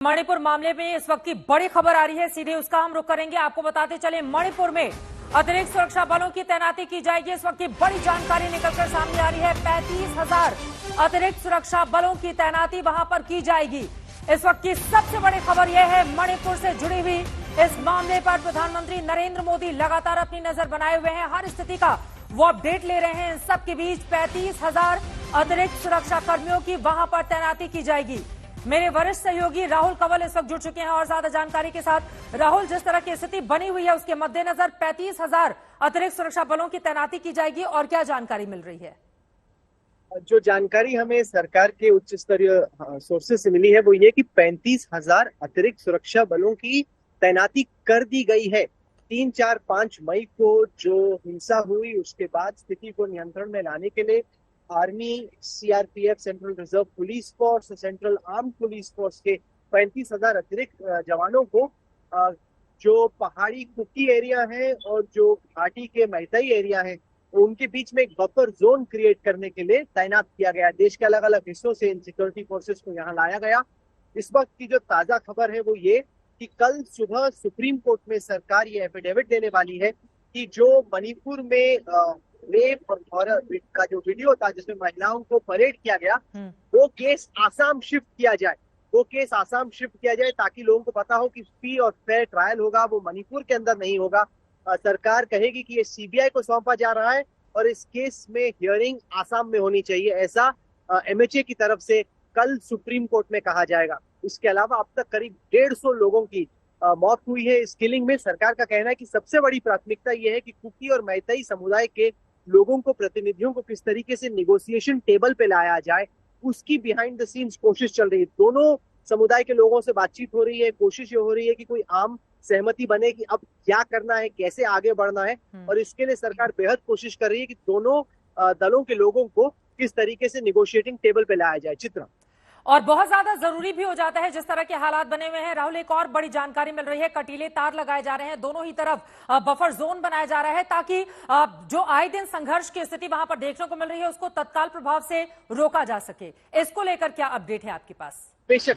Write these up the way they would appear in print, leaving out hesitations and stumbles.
मणिपुर मामले में इस वक्त की बड़ी खबर आ रही है, सीधे उसका हम रुख करेंगे। आपको बताते चले, मणिपुर में अतिरिक्त सुरक्षा बलों की तैनाती की जाएगी। इस वक्त की बड़ी जानकारी निकलकर सामने आ रही है। 35,000 अतिरिक्त सुरक्षा बलों की तैनाती वहां पर की जाएगी। इस वक्त की सबसे बड़ी खबर यह है, मणिपुर से जुड़ी हुई इस मामले पर प्रधानमंत्री नरेंद्र मोदी लगातार अपनी नजर बनाए हुए हैं। हर स्थिति का वो अपडेट ले रहे हैं। इन सबके बीच 35,000 अतिरिक्त सुरक्षा कर्मियों की वहां पर तैनाती की जाएगी। मेरे वरिष्ठ सहयोगी राहुल कंवल इस वक्त जुड़ चुके हैं और ज्यादा जानकारी के साथ। राहुल, जिस तरह की स्थिति बनी हुई है उसके मद्देनजर 35,000 अतिरिक्त सुरक्षा बलों की तैनाती की जाएगी और क्या जानकारी मिल रही है? जो जानकारी हमें सरकार के उच्च स्तरीय सोर्सेस से मिली है वो ये कि 35,000 अतिरिक्त सुरक्षा बलों की तैनाती कर दी गई है। 3, 4, 5 मई को जो हिंसा हुई उसके बाद स्थिति को नियंत्रण में लाने के लिए army, CRPF, central reserve police force, central arm police force के 35,000 अतिरिक्त जवानों को जो पहाड़ी कुकी एरिया है और जो घाटी के मैतेई एरिया है उनके बीच में एक बफर जोन क्रिएट करने के लिए तैनात किया गया। देश के अलग अलग हिस्सों से इन सिक्योरिटी फोर्सेस को यहाँ लाया गया। इस वक्त की जो ताजा खबर है वो ये कि कल सुबह सुप्रीम कोर्ट में सरकार ये एफिडेविट देने वाली है कि जो मणिपुर में रेप और हॉरर का जो वीडियो था जिसमें महिलाओं को परेड किया गया, वो केस आसाम शिफ्ट किया जाए। वो केस आसाम शिफ्ट किया जाए ताकि लोगों को पता हो कि फ्री और फेयर ट्रायल होगा, वो मणिपुर के अंदर नहीं होगा। सरकार कहेगी कि ये सीबीआई को सौंपा जा रहा है और इस केस में हियरिंग आसाम में होनी चाहिए, ऐसा एमएचए की तरफ से कल सुप्रीम कोर्ट में कहा जाएगा। इसके अलावा अब तक करीब 150 लोगों की मौत हुई है इस किलिंग में। सरकार का कहना है कि सबसे बड़ी प्राथमिकता यह है कि कुकी और मैतेई समुदाय के लोगों को, प्रतिनिधियों को किस तरीके से निगोसिएशन टेबल पे लाया जाए, उसकी बिहाइंड द सीन्स कोशिश चल रही है। दोनों समुदाय के लोगों से बातचीत हो रही है, कोशिश ये हो रही है कि कोई आम सहमति बने कि अब क्या करना है, कैसे आगे बढ़ना है, और इसके लिए सरकार बेहद कोशिश कर रही है कि दोनों दलों के लोगों को किस तरीके से निगोशिएटिंग टेबल पे लाया जाए। चित्रा, और बहुत ज्यादा जरूरी भी हो जाता है जिस तरह के हालात बने हुए हैं। राहुल, एक और बड़ी जानकारी मिल रही है, कटीले तार लगाए जा रहे हैं, दोनों ही तरफ बफर जोन बनाया जा रहा है ताकि जो आए दिन संघर्ष की स्थिति वहां पर देखने को मिल रही है उसको तत्काल प्रभाव से रोका जा सके। इसको लेकर क्या अपडेट है आपके पास? बेशक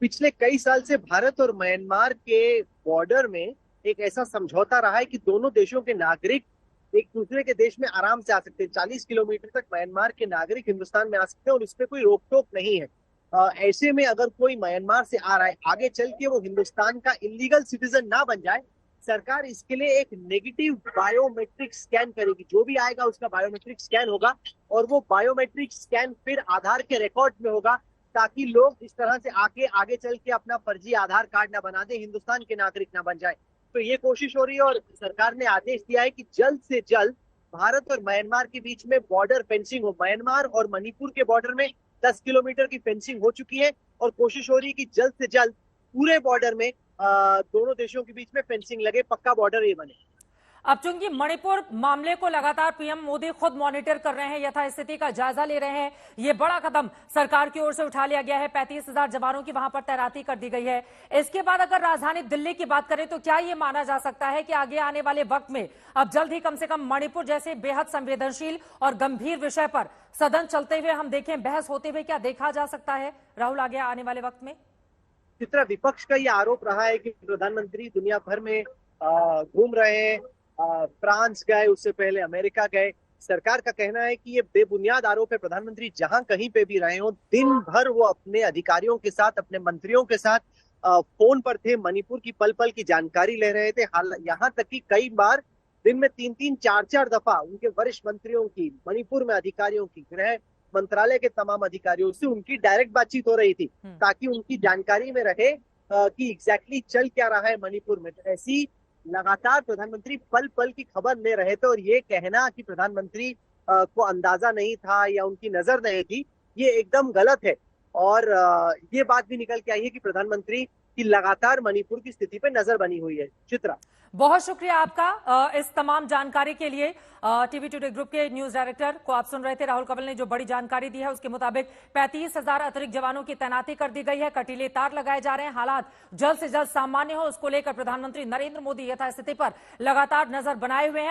पिछले कई साल से भारत और म्यांमार के बॉर्डर में एक ऐसा समझौता रहा है कि दोनों देशों के नागरिक एक दूसरे के देश में आराम से आ सकते हैं। 40 किलोमीटर तक म्यांमार के नागरिक हिंदुस्तान में आ सकते हैं और इस पे कोई रोक टोक नहीं है। ऐसे में अगर कोई म्यांमार से आ रहा है, आगे चल के वो हिंदुस्तान का इलीगल सिटीजन ना बन जाए, सरकार इसके लिए एक नेगेटिव बायोमेट्रिक स्कैन करेगी। जो भी आएगा उसका बायोमेट्रिक स्कैन होगा और वो बायोमेट्रिक स्कैन फिर आधार के रिकॉर्ड में होगा ताकि लोग इस तरह से आके आगे चल के अपना फर्जी आधार कार्ड ना बना दे, हिंदुस्तान के नागरिक ना बन जाए। तो ये कोशिश हो रही है और सरकार ने आदेश दिया है कि जल्द से जल्द भारत और म्यांमार के बीच में बॉर्डर फेंसिंग हो। म्यांमार और मणिपुर के बॉर्डर में 10 किलोमीटर की फेंसिंग हो चुकी है और कोशिश हो रही है कि जल्द से जल्द पूरे बॉर्डर में दोनों देशों के बीच में फेंसिंग लगे, पक्का बॉर्डर ये बने। अब चूंकि मणिपुर मामले को लगातार पीएम मोदी खुद मॉनिटर कर रहे हैं, यथास्थिति का जायजा ले रहे हैं, ये बड़ा कदम सरकार की ओर से उठा लिया गया है। 35,000 जवानों की वहां पर तैनाती कर दी गई है। इसके बाद अगर राजधानी दिल्ली की बात करें तो क्या ये माना जा सकता है कि आगे आने वाले वक्त में अब जल्द ही कम से कम मणिपुर जैसे बेहद संवेदनशील और गंभीर विषय पर सदन चलते हुए हम देखें, बहस होते हुए क्या देखा जा सकता है राहुल आगे आने वाले वक्त में? चित्रा, विपक्ष का यह आरोप रहा है कि प्रधानमंत्री दुनिया भर में घूम रहे हैं, फ्रांस गए, उससे पहले अमेरिका गए। सरकार का कहना है कि ये बेबुनियाद आरोप है। प्रधानमंत्री जहां कहीं पे भी रहे हो, दिन भर वो अपने अधिकारियों के साथ, अपने मंत्रियों के साथ फोन पर थे, मणिपुर की पल पल की जानकारी ले रहे थे। यहाँ तक कि कई बार दिन में 3-3, 4-4 दफा उनके वरिष्ठ मंत्रियों की, मणिपुर में अधिकारियों की, गृह मंत्रालय के तमाम अधिकारियों से उनकी डायरेक्ट बातचीत हो रही थी ताकि उनकी जानकारी में रहे कि एग्जैक्टली चल क्या रहा है मणिपुर में। तो ऐसी लगातार प्रधानमंत्री पल पल की खबर ले रहे थे और ये कहना कि प्रधानमंत्री को अंदाजा नहीं था या उनकी नजर नहीं थी, ये एकदम गलत है। और ये बात भी निकल के आई है कि प्रधानमंत्री की लगातार मणिपुर की स्थिति पे नजर बनी हुई है। चित्रा, बहुत शुक्रिया आपका इस तमाम जानकारी के लिए। टीवी टुडे ग्रुप के न्यूज डायरेक्टर को आप सुन रहे थे। राहुल कंवल ने जो बड़ी जानकारी दी है उसके मुताबिक 35,000 अतिरिक्त जवानों की तैनाती कर दी गई है, कटीले तार लगाए जा रहे हैं। हालात जल्द से जल्द सामान्य हो उसको लेकर प्रधानमंत्री नरेंद्र मोदी यथास्थिति पर लगातार नजर बनाए हुए हैं।